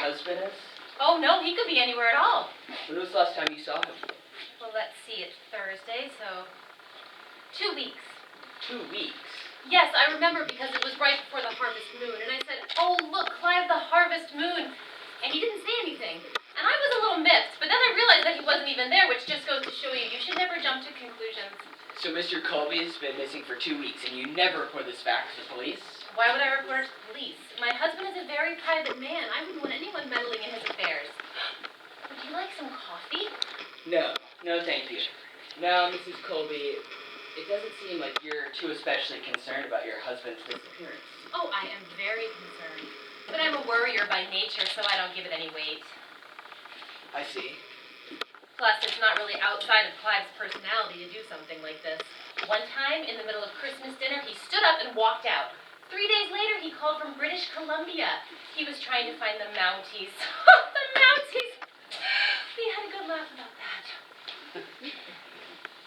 husband is? Oh, no, he could be anywhere at all. When was the last time you saw him? Well, let's see, it's Thursday, so 2 weeks. 2 weeks? Yes, I remember because it was right before the harvest moon, and I said, oh, look, Clive, the harvest moon. And he didn't say anything. And I was a little miffed, but then I realized that he wasn't even there, which just goes to show you should never jump to conclusions. So Mr. Colby's been missing for 2 weeks, and you never report this fact to the police? Why would I report it to the police? My husband is a very private man. I wouldn't want anyone meddling in his affairs. Would you like some coffee? No, thank you. Now, Mrs. Colby, it doesn't seem like you're too especially concerned about your husband's disappearance. Oh, I am very concerned. But I'm a worrier by nature, so I don't give it any weight. I see. Plus, it's not really outside of Clive's personality to do something like this. One time, in the middle of Christmas dinner, he stood up and walked out. 3 days later, he called from British Columbia. He was trying to find the Mounties. The Mounties! We had a good laugh about that.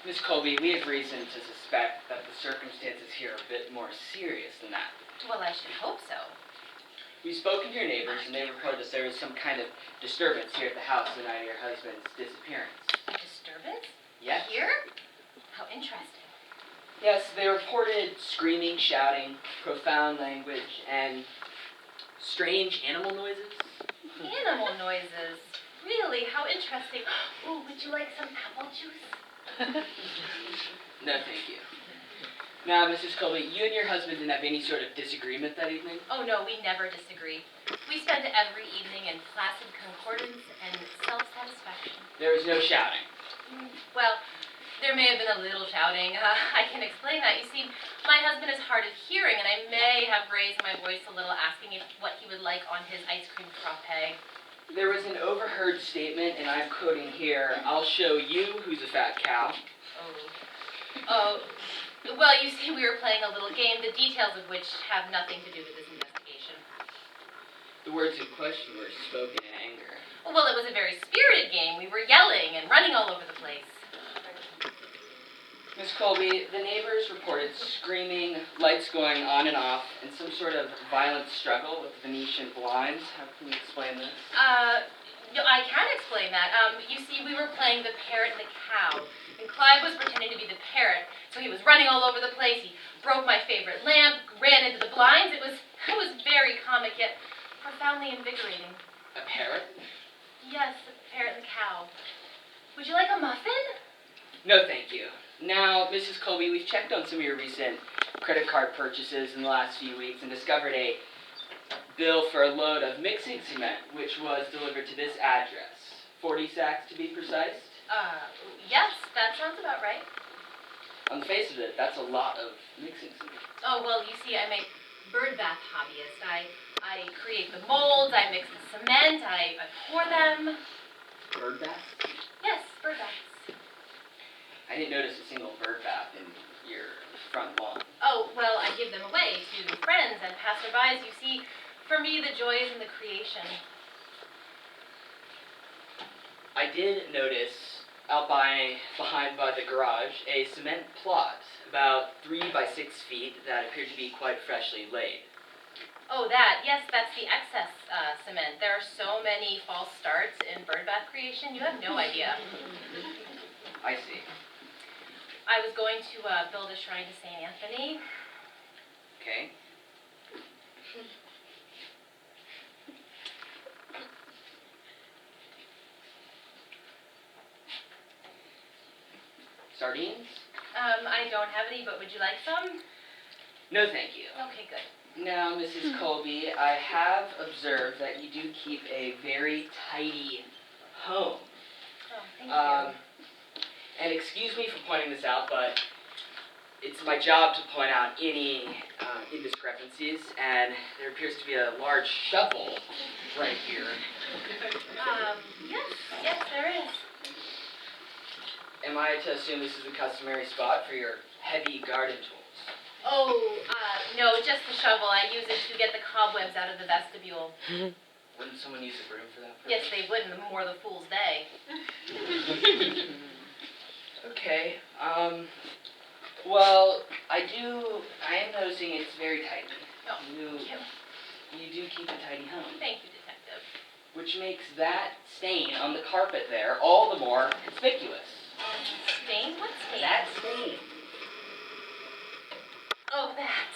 Miss Colby, we have reason to suspect that the circumstances here are a bit more serious than that. Well, I should hope so. We've spoken to your neighbors, and they reported that there was some kind of disturbance here at the house the night of your husband's disappearance. A disturbance? Yes. Here? How interesting. Yes, they reported screaming, shouting, profound language, and strange animal noises. Animal noises? Really? How interesting. Ooh, would you like some apple juice? No, thank you. Now, Mrs. Colby, you and your husband didn't have any sort of disagreement that evening? Oh, no, we never disagree. We spend every evening in placid concordance and self-satisfaction. There was no shouting. Well, there may have been a little shouting. I can explain that. You see, my husband is hard of hearing, and I may have raised my voice a little asking what he would like on his ice cream frappe. There was an overheard statement, and I'm quoting here, "I'll show you who's a fat cow." Oh, well, you see, we were playing a little game, the details of which have nothing to do with this investigation. The words in question were spoken in anger. Well, it was a very spirited game. We were yelling and running all over the place. Miss Colby, the neighbors reported screaming, lights going on and off, and some sort of violent struggle with Venetian blinds. How can you explain this? I can explain that. You see, we were playing the parrot and the cow, and Clive was pretending to be the parrot, so he was running all over the place. He broke my favorite lamp, ran into the blinds. It was very comic, yet profoundly invigorating. A parrot? Yes, the parrot and the cow. Would you like a muffin? No, thank you. Now, Mrs. Colby, we've checked on some of your recent credit card purchases in the last few weeks and discovered a bill for a load of mixing cement, which was delivered to this address. 40 sacks, to be precise. Yes, that sounds about right. On the face of it, that's a lot of mixing cement. Oh, well, you see, I'm a bird bath hobbyist. I create the molds, I mix the cement, I pour them. Bird bath? Yes, bird baths. I didn't notice a single bird bath in your front lawn. Oh, well, I give them away to friends and passerbys. You see, for me, the joy is in the creation. I did notice out behind by the garage a cement plot about 3 by 6 feet that appeared to be quite freshly laid. Oh, that. Yes, that's the excess cement. There are so many false starts in bird bath creation, you have no idea. I see. I was going to build a shrine to St. Anthony. Okay. Sardines? I don't have any, but would you like some? No, thank you. Okay, good. Now, Mrs. Colby, I have observed that you do keep a very tidy home. Oh, thank you. And excuse me for pointing this out, but it's my job to point out any indiscrepancies, and there appears to be a large shovel right here. Yes, there is. Am I to assume this is the customary spot for your heavy garden tools? Oh, no, just the shovel. I use it to get the cobwebs out of the vestibule. Wouldn't someone use a broom for that purpose? Yes, they would, and the more the fools they. Okay, well, I am noticing it's very tidy. Oh, You do keep a tidy home. thank you, Detective. which makes that stain on the carpet there all the more conspicuous. Stain? What stain? That stain. Oh, that.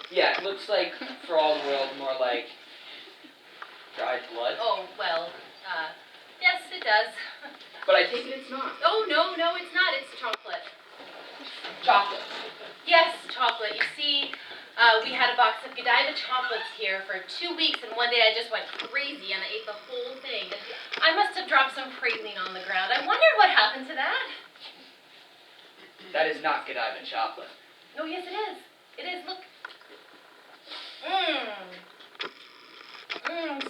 Yeah, it looks like, for all the world, more like dried blood. Oh, well, yes, it does. But I take it it's not. Oh, no, it's not. It's chocolate. Chocolate. Yes, chocolate. You see, we had a box of Godiva chocolates here for 2 weeks, and one day I just went crazy and I ate the whole thing. I must have dropped some praline on the ground. I wondered what happened to that. That is not Godiva chocolate. Oh, yes, it is. It is. Look.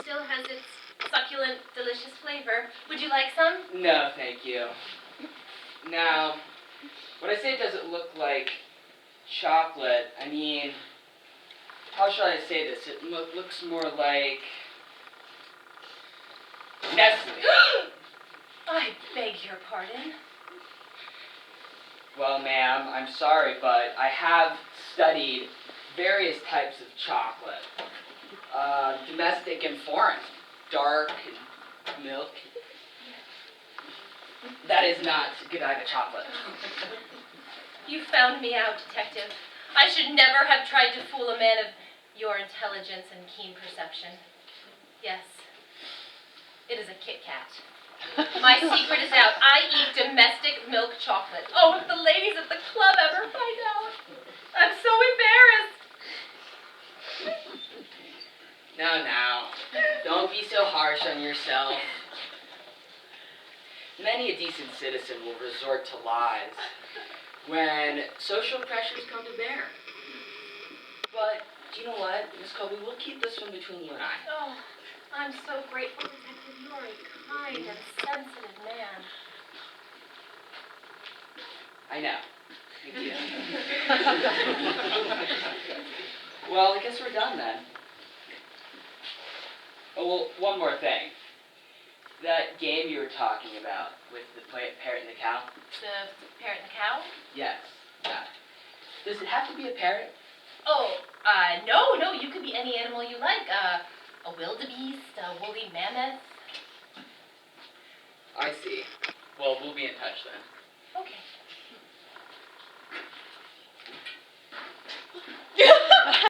Still has its succulent, delicious flavor. Would you like some? No, thank you. Now, when I say it doesn't look like chocolate, I mean, how shall I say this? It looks more like Nestle. I beg your pardon. Well, ma'am, I'm sorry, but I have studied various types of chocolate. Domestic and foreign. Dark and milk. That is not Godiva chocolate. You found me out, Detective. I should never have tried to fool a man of your intelligence and keen perception. Yes, it is a Kit Kat. My secret is out. I eat domestic milk chocolate. Oh, if the ladies at the club ever find out. I'm so embarrassed. Now, don't be so harsh on yourself. Many a decent citizen will resort to lies when social pressures come to bear. But, do you know what, Miss Colby, we'll keep this one between you and I. Oh, I'm so grateful, Detective. You are a kind and sensitive man. I know. Thank you. Well, I guess we're done then. Oh, well, one more thing. That game you were talking about with the parrot and the cow? The parrot and the cow? Yes. Does it have to be a parrot? Oh, no, you could be any animal you like. A wildebeest, a woolly mammoth. I see. Well, we'll be in touch then. Okay.